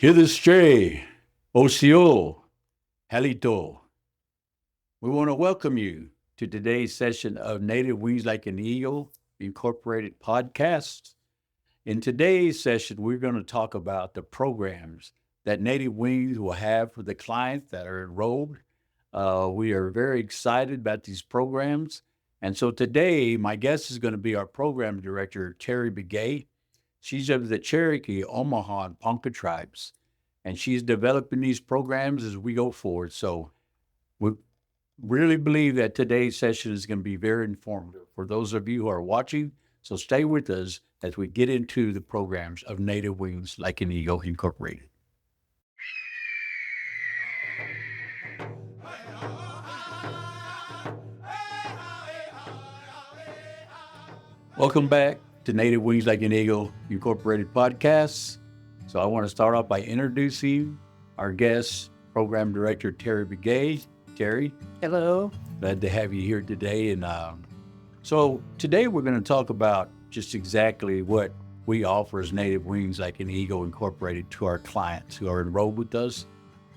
Hidistray, Osio, Halito. We want to welcome you to today's session of Native Wings Like an Eagle Incorporated podcast. In today's session, we're going to talk about the programs that Native Wings will have for the clients that are enrolled. We are very excited about these programs. And so today, my guest is going to be our program director, Terry Begay. She's of the Cherokee, Omaha, and Ponca tribes, and she's developing these programs as we go forward. So we really believe that today's session is going to be very informative for those of you who are watching. So stay with us as we get into the programs of Native Wings Like an Eagle Incorporated. Welcome back to Native Wings Like an Eagle Incorporated podcast. So I want to start off by introducing our guest, Program Director Terry Begay. Terry, Hello. glad to have you here today. And so today we're going to talk about just exactly what we offer as Native Wings Like an Eagle Incorporated to our clients who are enrolled with us.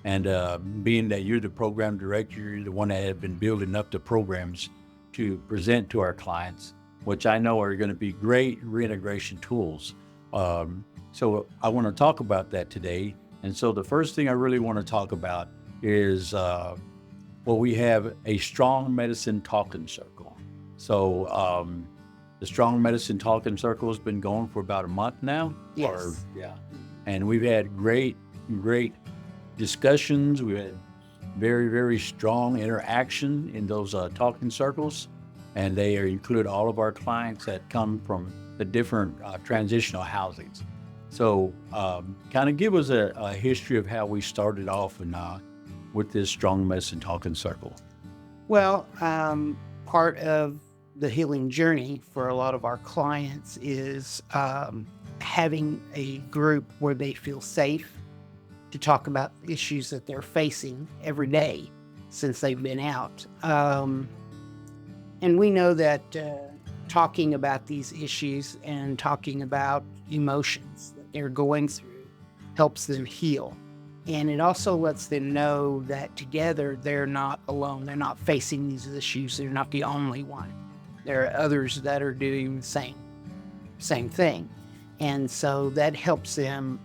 And being that you're the program director, you're the one that has been building up the programs to present to our clients, which I know are going to be great reintegration tools. So I want to talk about that today. And so the first thing I really want to talk about is we have a strong medicine talking circle. So the strong medicine talking circle has been going for about a month now. Yes. And we've had great discussions. We've had very, very strong interaction in those talking circles. And they include all of our clients that come from the different transitional housings. So kind of give us a history of how we started off and with this strong medicine talking circle. Well, part of the healing journey for a lot of our clients is having a group where they feel safe to talk about issues that they're facing every day since they've been out. And we know that talking about these issues and talking about emotions that they're going through helps them heal. And it also lets them know that together they're not alone. They're not facing these issues. They're not the only one. There are others that are doing the same thing. And so that helps them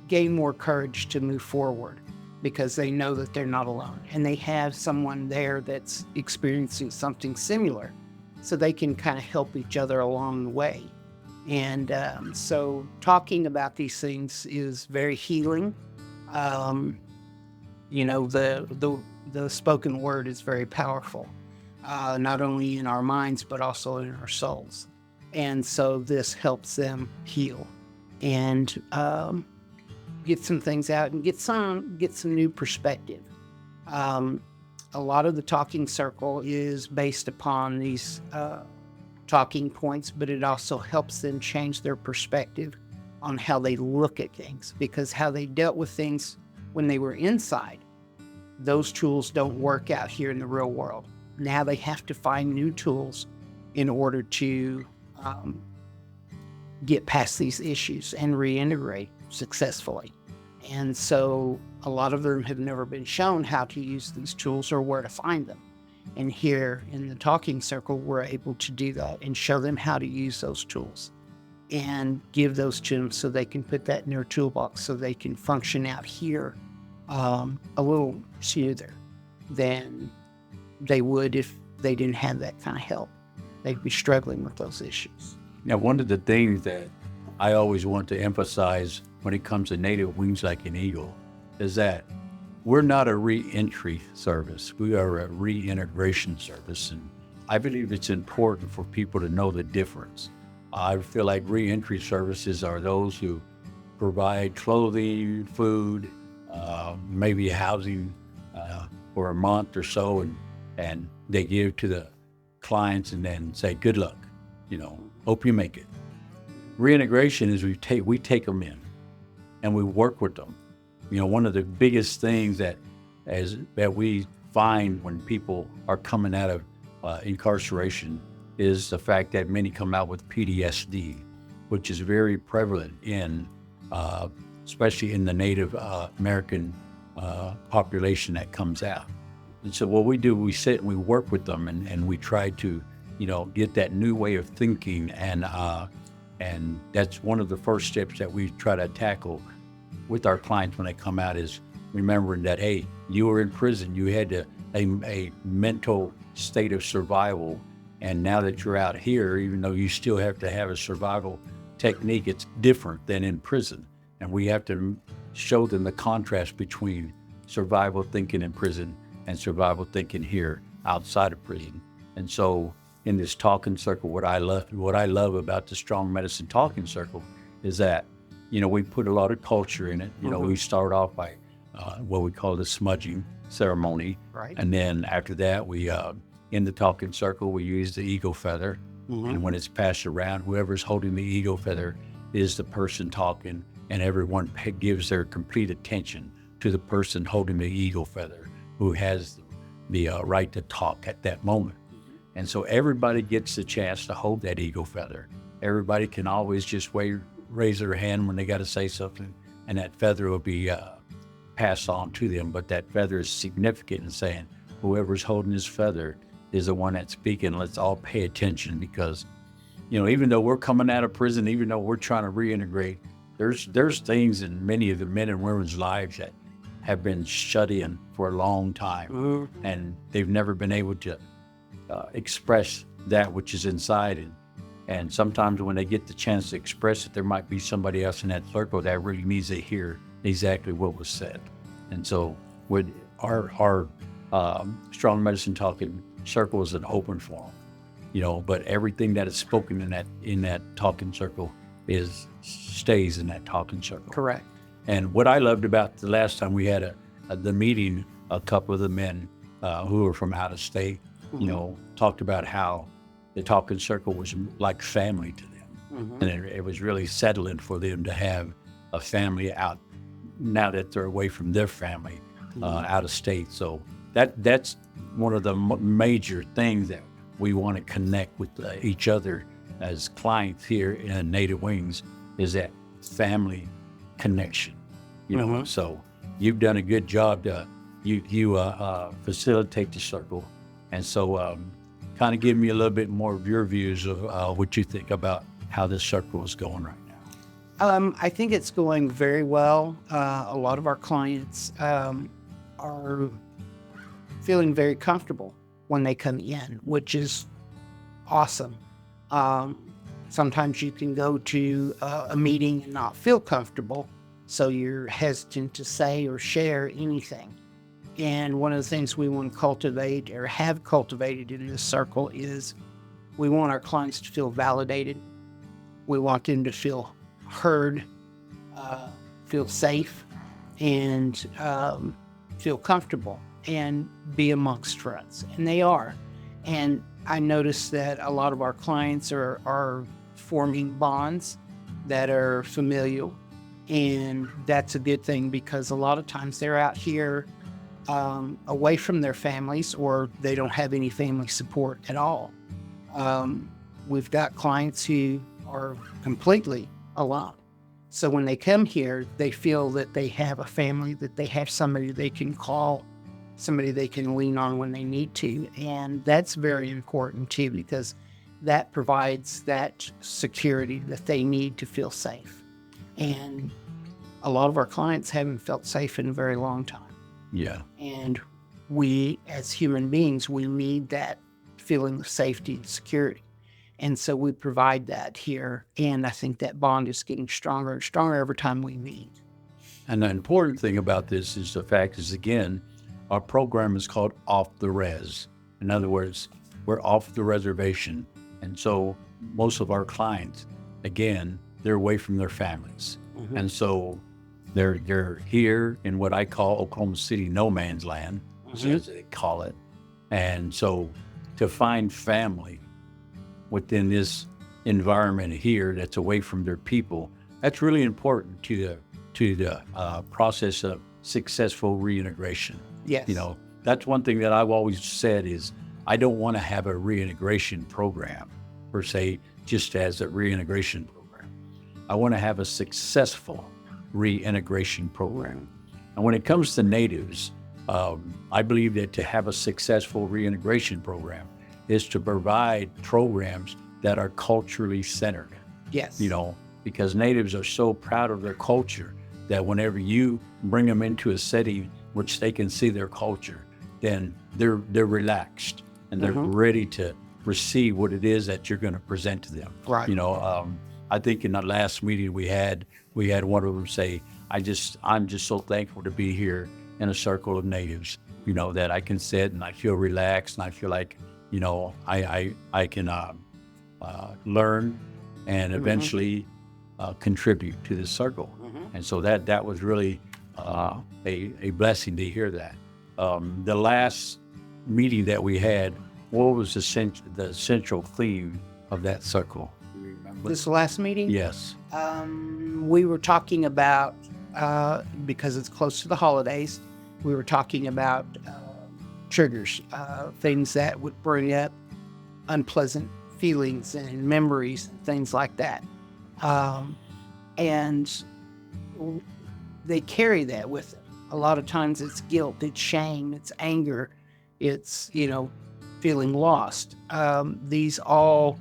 gain more courage to move forward, because they know that they're not alone and they have someone there that's experiencing something similar, so they can kind of help each other along the way. And so talking about these things is very healing. The spoken word is very powerful, not only in our minds, but also in our souls. And so this helps them heal and get some things out and get some new perspective. A lot of the talking circle is based upon these talking points, but it also helps them change their perspective on how they look at things, because how they dealt with things when they were inside, those tools don't work out here in the real world. Now they have to find new tools in order to get past these issues and reintegrate successfully. And so a lot of them have never been shown how to use these tools or where to find them. And here in the talking circle, we're able to do that and show them how to use those tools and give those to them so they can put that in their toolbox so they can function out here a little smoother than they would if they didn't have that kind of help. They'd be struggling with those issues. Now, one of the things that I always want to emphasize when it comes to Native Wings Like an Eagle is that we're not a re-entry service. We are a reintegration service. And I believe it's important for people to know the difference. I feel like re-entry services are those who provide clothing, food, maybe housing for a month or so, and they give to the clients and then say, good luck, hope you make it. Reintegration is we take them in and we work with them. One of the biggest things that we find when people are coming out of incarceration is the fact that many come out with PTSD, which is very prevalent in especially in the Native American population that comes out. And so what we do, we sit and we work with them, and we try to, get that new way of thinking, and that's one of the first steps that we try to tackle with our clients when they come out, is remembering that, hey, you were in prison, you had a mental state of survival, and now that you're out here, even though you still have to have a survival technique, it's different than in prison. And we have to show them the contrast between survival thinking in prison and survival thinking here outside of prison. And so in this talking circle, what I love about the Strong Medicine Talking Circle is that, we put a lot of culture in it. We start off by what we call the smudging ceremony. Right. And then after that, we, in the talking circle, we use the eagle feather. And when it's passed around, whoever's holding the eagle feather is the person talking, and everyone gives their complete attention to the person holding the eagle feather, who has the right to talk at that moment. And so everybody gets the chance to hold that eagle feather. Everybody can always just raise their hand when they got to say something, and that feather will be passed on to them. But that feather is significant in saying whoever's holding this feather is the one that's speaking. Let's all pay attention, because, even though we're coming out of prison, even though we're trying to reintegrate, there's things in many of the men and women's lives that have been shut in for a long time, and they've never been able to express that which is inside. And sometimes when they get the chance to express it, there might be somebody else in that circle that really needs to hear exactly what was said. And so with our Strong Medicine Talking Circle is an open forum, but everything that is spoken in that talking circle stays in that talking circle. Correct. And what I loved about the last time we had the meeting, a couple of the men who were from out of state, talked about how the talking circle was like family to them. And it was really settling for them to have a family out now that they're away from their family out of state. So that's one of the major things that we want to connect with each other as clients here in Native Wings, is that family connection. So you've done a good job to facilitate the circle. And so kind of give me a little bit more of your views of what you think about how this circle is going right now. I think it's going very well. A lot of our clients are feeling very comfortable when they come in, which is awesome. Sometimes you can go to a meeting and not feel comfortable, so you're hesitant to say or share anything. And one of the things we want to cultivate, or have cultivated in this circle, is we want our clients to feel validated. We want them to feel heard, feel safe, and feel comfortable, and be amongst friends. And they are. And I noticed that a lot of our clients are forming bonds that are familial. And that's a good thing, because a lot of times they're out here away from their families, or they don't have any family support at all. We've got clients who are completely alone. So when they come here, they feel that they have a family, that they have somebody they can call, somebody they can lean on when they need to. And that's very important too, because that provides that security that they need to feel safe. And a lot of our clients haven't felt safe in a very long time. Yeah. And we, as human beings, we need that feeling of safety and security. And so we provide that here. And I think that bond is getting stronger and stronger every time we meet. And the important thing about this is the fact is, again, our program is called Off the Res. In other words, we're off the reservation. And so most of our clients, again, they're away from their families. And so they're here in what I call Oklahoma City no man's land, as they call it. And so to find family within this environment here that's away from their people, that's really important to the process of successful reintegration. Yes. That's one thing that I've always said is I don't want to have a reintegration program per se, just as a reintegration program. I want to have a successful reintegration program. And when it comes to natives, I believe that to have a successful reintegration program is to provide programs that are culturally centered. Yes. Because natives are so proud of their culture that whenever you bring them into a setting which they can see their culture, then they're relaxed and they're ready to receive what it is that you're going to present to them. Right. I think in the last meeting we had one of them say, I'm just so thankful to be here in a circle of natives, that I can sit and I feel relaxed and I feel like, I can learn and eventually contribute to this circle. And so that was really a blessing to hear that. The last meeting that we had, what was the central theme of that circle? Do you remember? This last meeting? Yes. We were talking about, because it's close to the holidays, we were talking about triggers, things that would bring up unpleasant feelings and memories, things like that. And they carry that with them. A lot of times it's guilt, it's shame, it's anger, it's, feeling lost. These all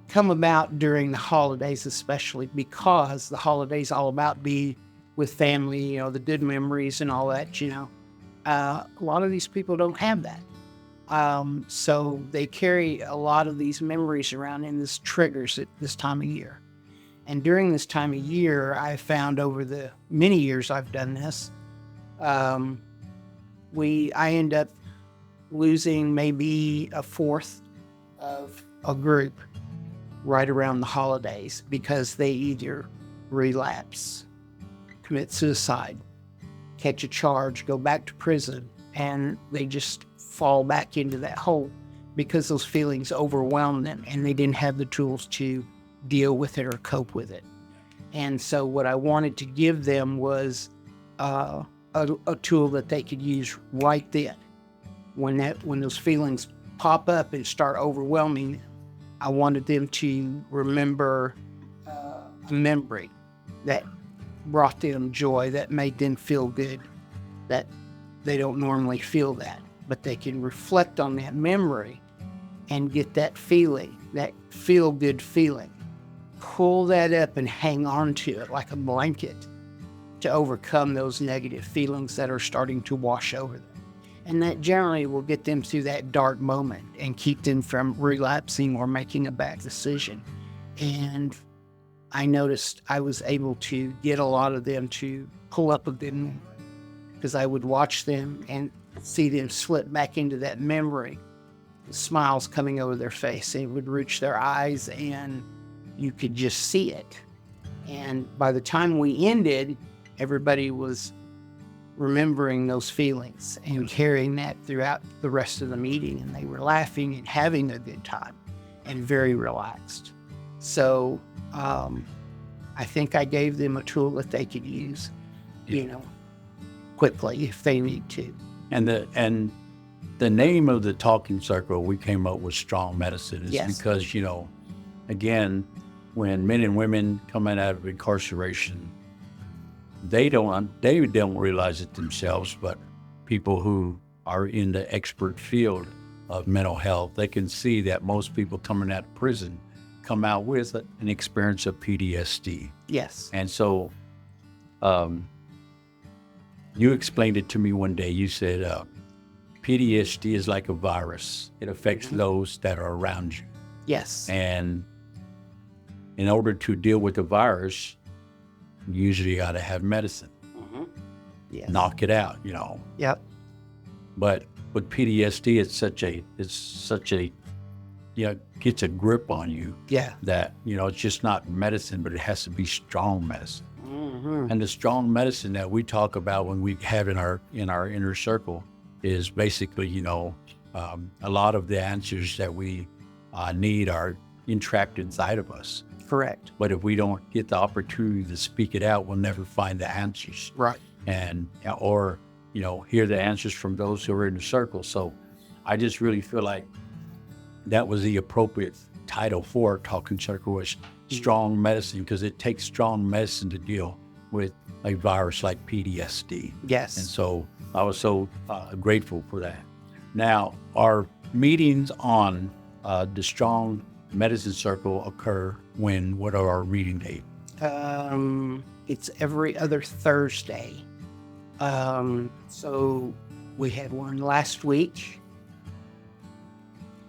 come about during the holidays, especially because the holidays all about be with family, the good memories and all that, A lot of these people don't have that. So they carry a lot of these memories around, and this triggers at this time of year. And during this time of year, I found over the many years I've done this, I end up losing maybe a fourth of a group right around the holidays because they either relapse, commit suicide, catch a charge, go back to prison, and they just fall back into that hole because those feelings overwhelm them and they didn't have the tools to deal with it or cope with it. And so what I wanted to give them was a tool that they could use right then. When those feelings pop up and start overwhelming them, I wanted them to remember a memory that brought them joy, that made them feel good, that they don't normally feel that, but they can reflect on that memory and get that feeling, that feel-good feeling. Pull that up and hang on to it like a blanket to overcome those negative feelings that are starting to wash over them. And that generally will get them through that dark moment and keep them from relapsing or making a bad decision. And I noticed I was able to get a lot of them to pull up a good memory because I would watch them and see them slip back into that memory, the smiles coming over their face. It would reach their eyes and you could just see it. And by the time we ended, everybody was remembering those feelings and carrying that throughout the rest of the meeting. And they were laughing and having a good time and very relaxed. So I think I gave them a tool that they could use, quickly if they need to. And the name of the talking circle we came up with, Strong Medicine, is because, again, when men and women coming out of incarceration, they don't realize it themselves, but people who are in the expert field of mental health, they can see that most people coming out of prison come out with an experience of PTSD. Yes. And so you explained it to me one day. You said PTSD is like a virus. It affects those that are around you. Yes. And in order to deal with the virus, you usually got to have medicine. Yes. Knock it out, Yep. But with PTSD, it's such a gets a grip on you. Yeah. That, it's just not medicine, but it has to be strong medicine. And the strong medicine that we talk about when we have in our inner circle is basically, a lot of the answers that we need are entrapped inside of us. Correct. But if we don't get the opportunity to speak it out, we'll never find the answers. Right. Or hear the answers from those who are in the circle. So I just really feel like that was the appropriate title for Talking Circle, was Strong Medicine, because it takes strong medicine to deal with a virus like PTSD. Yes. And so I was so grateful for that. Now, our meetings on the Strong Medicine Circle occur when? What are our reading dates? It's every other Thursday. So we had one last week.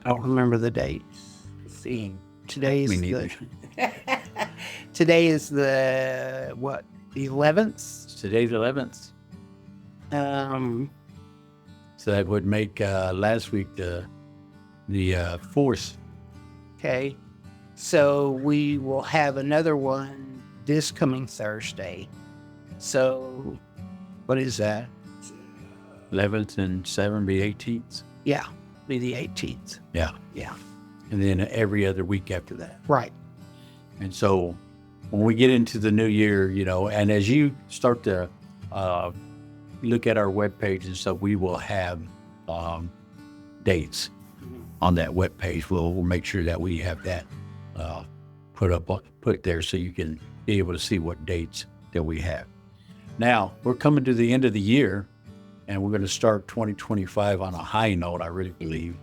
I don't remember the date. Let's see. Today is today is the what? The 11th. Today's 11th. So that would make last week the 4th. Okay. So we will have another one this coming Thursday. So what is that? 11th and 7th be 18th. Yeah, be the 18th. Yeah. Yeah. And then every other week after that. Right. And so when we get into the new year, and as you start to look at our webpage and stuff, we will have dates on that webpage. We'll make sure that we have that put there so you can be able to see what dates that we have. Now, we're coming to the end of the year, and we're going to start 2025 on a high note, I really believe.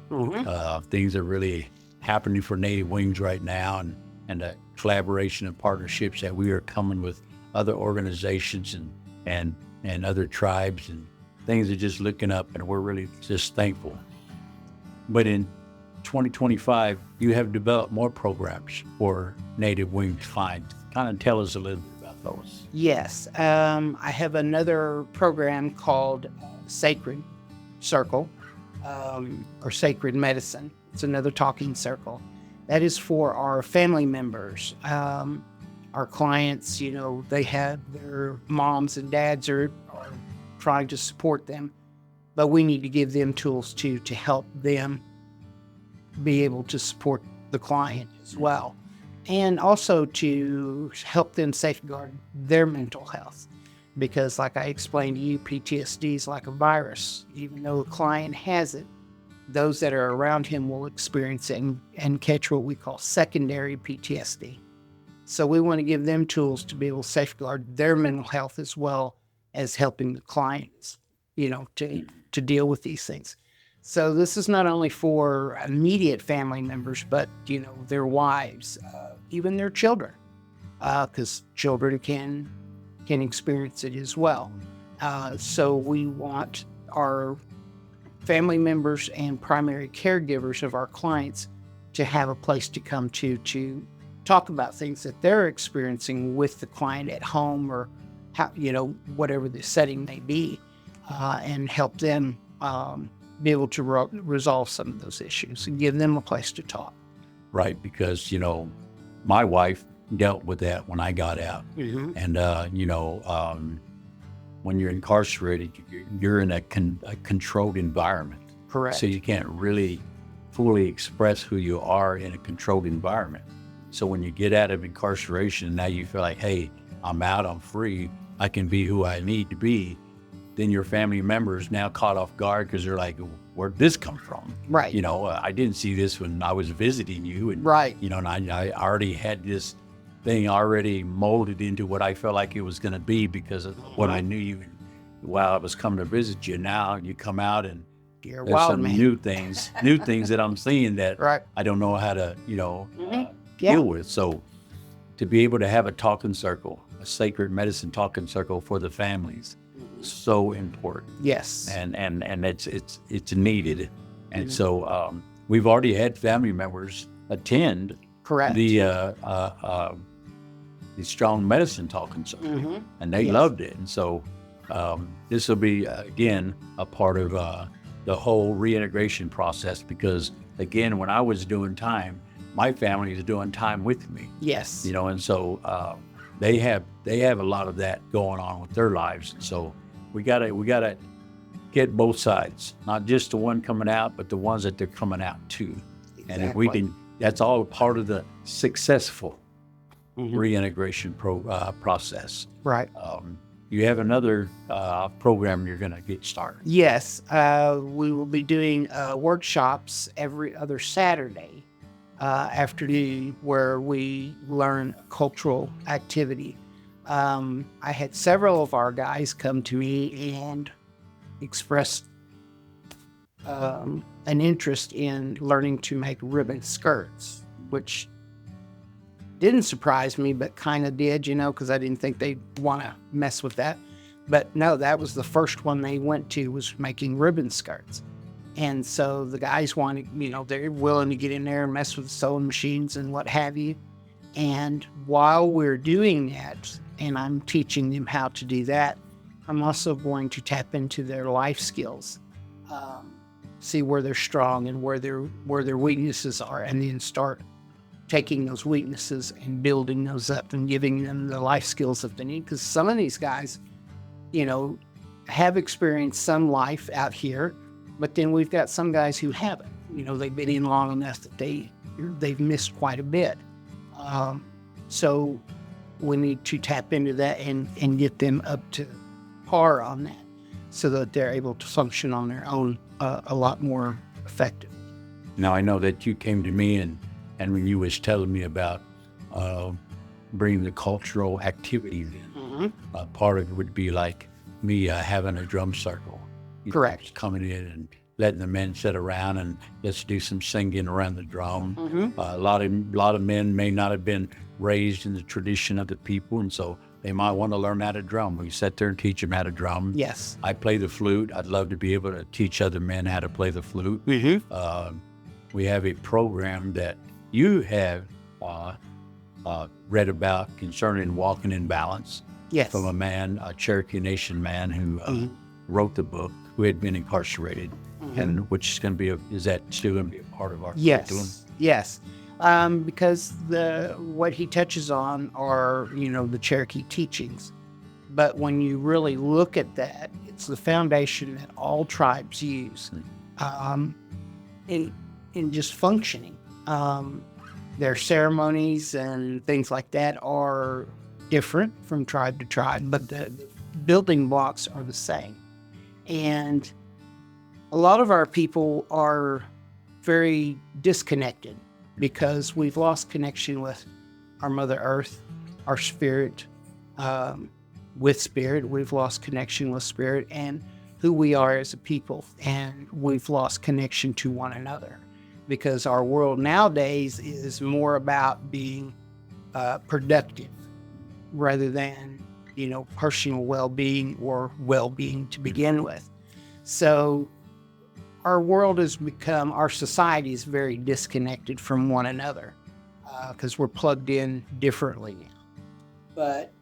Things are really happening for Native Wings right now, and the collaboration and partnerships that we are coming with other organizations and other tribes, and things are just looking up, and we're really just thankful. But in 2025, you have developed more programs for Native Wings Find. Kind of tell us a little bit about those. Yes. I have another program called Sacred Circle, or Sacred Medicine. It's another talking circle. That is for our family members. Our clients, they have their moms and dads are trying to support them, but we need to give them tools to help them be able to support the client as well. And also to help them safeguard their mental health. Because like I explained to you, PTSD is like a virus. Even though the client has it, those that are around him will experience it and catch what we call secondary PTSD. So we want to give them tools to be able to safeguard their mental health as well as helping the clients, to deal with these things. So this is not only for immediate family members, but, their wives, even their children, because children can experience it as well. So we want our family members and primary caregivers of our clients to have a place to come to talk about things that they're experiencing with the client at home or how, whatever the setting may be, and help them be able to resolve some of those issues and give them a place to talk. Right, because, my wife dealt with that when I got out. And, when you're incarcerated, you're in a controlled environment. Correct. So you can't really fully express who you are in a controlled environment. So when you get out of incarceration, now you feel like, hey, I'm out, I'm free, I can be who I need to be. Then your family members now caught off guard because they're like, where'd this come from? Right. I didn't see this when I was visiting you. And, right. And I already had this thing already molded into what I felt like it was going to be because of what I knew you while I was coming to visit you. Now you come out and you're there's wild, some man. new things that I'm seeing that right. I don't know how to, deal with. So to be able to have a talking circle, a sacred medicine talking circle for the families, so important. Yes. And it's needed. And so we've already had family members attend Correct. the Strong Medicine talking circle, and they loved it. And so this will be again a part of the whole reintegration process, because again, when I was doing time, my family is doing time with me. Yes. And so they have a lot of that going on with their lives. And so we gotta get both sides, not just the one coming out, but the ones that they're coming out to. Exactly. And if we can, that's all part of the successful reintegration process. Right. You have another program you're going to get started. Yes. We will be doing workshops every other Saturday afternoon where we learn cultural activity. I had several of our guys come to me and express an interest in learning to make ribbon skirts, which didn't surprise me, but kind of did, because I didn't think they'd want to mess with that. But no, that was the first one they went to, was making ribbon skirts. And so the guys wanted, they're willing to get in there and mess with sewing machines and what have you. And while we're doing that, and I'm teaching them how to do that, I'm also going to tap into their life skills, see where they're strong and where their weaknesses are, and then start taking those weaknesses and building those up and giving them the life skills that they need. Because some of these guys, have experienced some life out here, but then we've got some guys who haven't. They've been in long enough that they've missed quite a bit. So we need to tap into that and get them up to par on that, so that they're able to function on their own a lot more effective. Now, I know that you came to me and when you was telling me about bringing the cultural activities in, part of it would be like me having a drum circle. Correct. Coming in and letting the men sit around and let's do some singing around the drum. A lot of men may not have been raised in the tradition of the people, and so they might want to learn how to drum. We sit there and teach them how to drum. Yes. I play the flute. I'd love to be able to teach other men how to play the flute. We have a program that you have read about concerning walking in balance. Yes. From a man, a Cherokee Nation man who wrote the book, who had been incarcerated, and which is going to be is that still going to be a part of our curriculum? Yes. Because what he touches on are, the Cherokee teachings. But when you really look at that, it's the foundation that all tribes use in just functioning. Their ceremonies and things like that are different from tribe to tribe, but the building blocks are the same. And a lot of our people are very disconnected because we've lost connection with our Mother Earth, our spirit. With spirit, we've lost connection with spirit and who we are as a people. And we've lost connection to one another because our world nowadays is more about being productive rather than, personal well-being or well-being to begin with. So our society is very disconnected from one another because we're plugged in differently now. But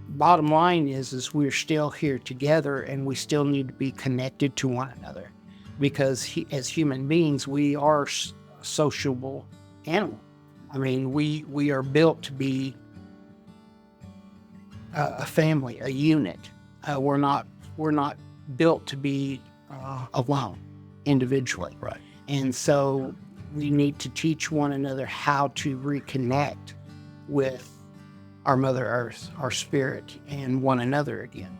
bottom line is we're still here together and we still need to be connected to one another because as human beings, we are a sociable animal. I mean, we are built to be a family, a unit. We're not built to be alone individually. Right. And so we need to teach one another how to reconnect with our Mother Earth, our spirit, and one another again.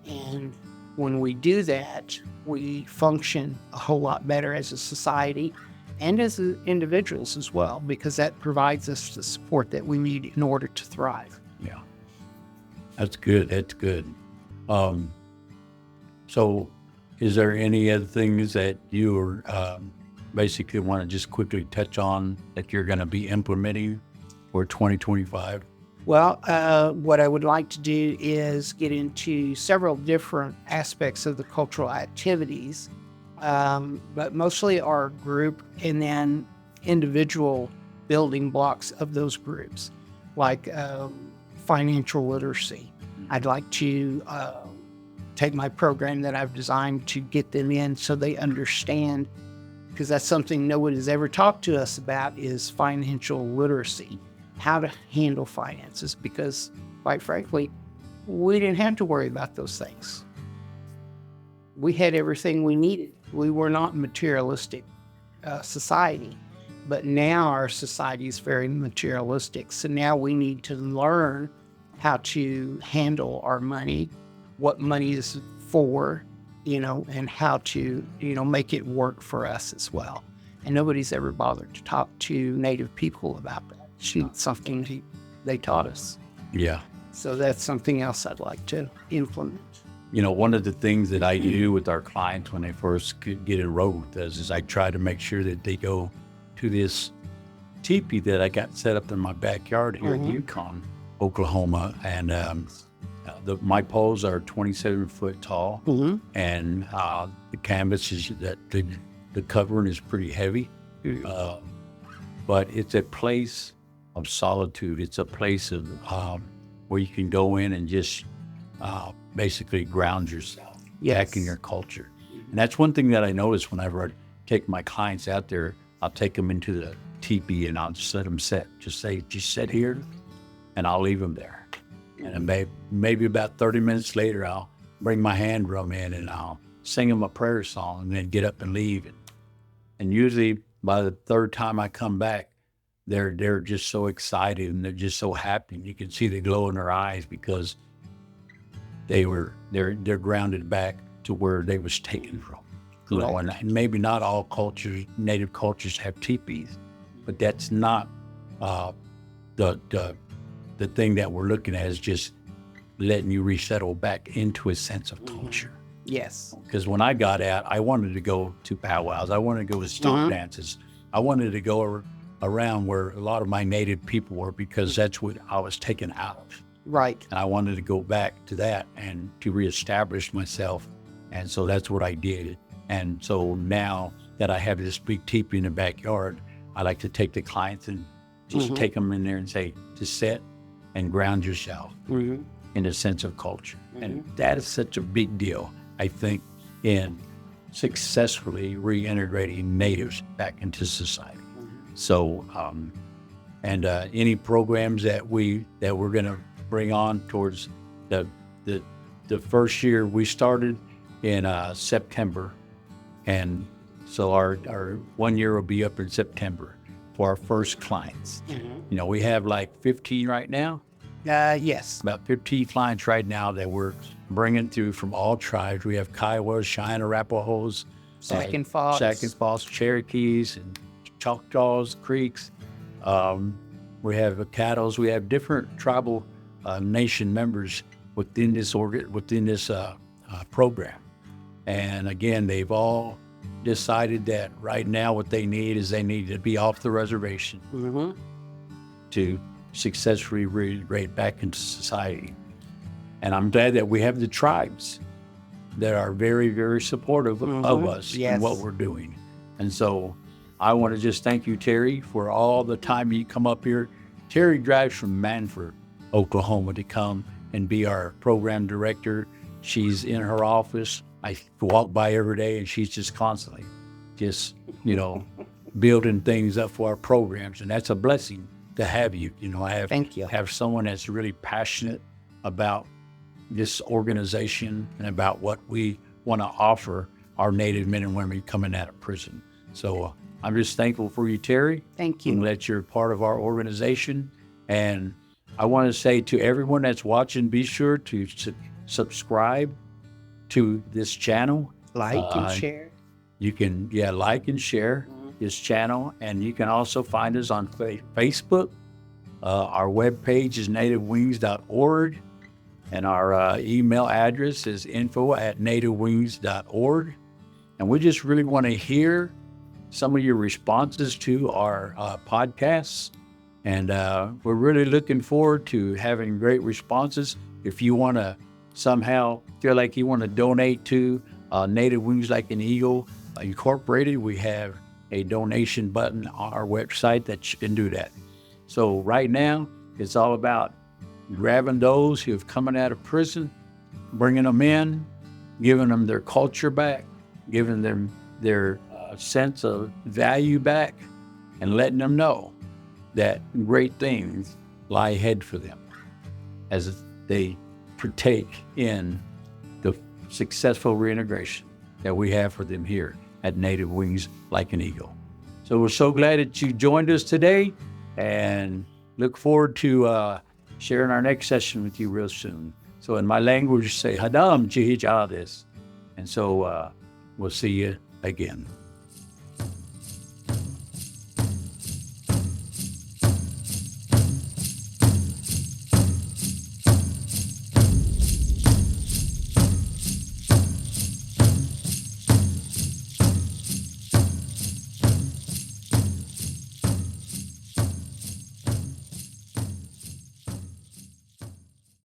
And when we do that, we function a whole lot better as a society and as individuals as well, because that provides us the support that we need in order to thrive. Yeah. That's good. That's good. So is there any other things that you basically want to just quickly touch on that you're going to be implementing for 2025? Well, what I would like to do is get into several different aspects of the cultural activities, but mostly our group and then individual building blocks of those groups, like financial literacy. I'd like to take my program that I've designed to get them in so they understand, because that's something no one has ever talked to us about, is financial literacy, how to handle finances, because quite frankly, we didn't have to worry about those things. We had everything we needed. We were not a materialistic society, but now our society is very materialistic. So now we need to learn how to handle our money, what money is for, and how to, make it work for us as well. And nobody's ever bothered to talk to Native people about that. It's something they taught us. Yeah. So that's something else I'd like to implement. One of the things that I do with our clients when they first get enrolled with us is I try to make sure that they go to this teepee that I got set up in my backyard here in Yukon, Oklahoma. And my poles are 27 foot tall, and the canvas is that the covering is pretty heavy, but it's a place of solitude. It's a place of where you can go in and just basically ground yourself back in your culture. And that's one thing that I notice whenever I take my clients out there. I'll take them into the teepee and I'll just let them sit. Just sit here, and I'll leave them there. And maybe about 30 minutes later, I'll bring my hand drum in and I'll sing them a prayer song and then get up and leave. And usually by the third time I come back, they're just so excited and they're just so happy. And you can see the glow in their eyes because they're grounded back to where they was taken from. And maybe not all cultures, native cultures, have teepees, but that's not the thing that we're looking at. Is just letting you resettle back into a sense of culture. Yes. Because when I got out, I wanted to go to powwows. I wanted to go to stomp dances. I wanted to go around where a lot of my native people were, because that's what I was taken out of. Right. And I wanted to go back to that and to reestablish myself. And so that's what I did. And so now that I have this big teepee in the backyard, I like to take the clients and just take them in there and say, to sit and ground yourself in a sense of culture. And that is such a big deal, I think, in successfully reintegrating natives back into society. So, any programs that we're going to bring on towards the first year, we started in September. And so our 1 year will be up in September for our first clients. We have like 15 right now. Yes. About 15 clients right now that we're bringing through from all tribes. We have Kiowas, Cheyenne, Arapahoes, Second Falls, Cherokees, and Choctaws, Creeks. We have Cattles. We have different tribal nation members within this program. And again, they've all decided that right now what they need to be off the reservation to successfully reintegrate back into society. And I'm glad that we have the tribes that are very, very supportive of us and what we're doing. And so I want to just thank you, Terry, for all the time you come up here. Terry drives from Manford, Oklahoma, to come and be our program director. She's in her office. I walk by every day, and she's just constantly building things up for our programs. And that's a blessing to have you. Thank you. Have someone that's really passionate about this organization and about what we want to offer our Native men and women coming out of prison. So I'm just thankful for you, Terry. Thank you. And that you're part of our organization. And I want to say to everyone that's watching, be sure to subscribe to this channel. Like and share. You can, like and share this channel. And you can also find us on Facebook. Our webpage is nativewings.org. And our email address is info@nativewings.org. And we just really want to hear some of your responses to our podcasts. And we're really looking forward to having great responses. If you want to somehow feel like you want to donate to Native Wings Like an Eagle Incorporated, we have a donation button on our website that you can do that. So right now, it's all about grabbing those who have coming out of prison, bringing them in, giving them their culture back, giving them their sense of value back, and letting them know that great things lie ahead for them as they partake in the successful reintegration that we have for them here at Native Wings Like an Eagle. So we're so glad that you joined us today, and look forward to sharing our next session with you real soon. So in my language, say Hadam Jihijades. And so we'll see you again.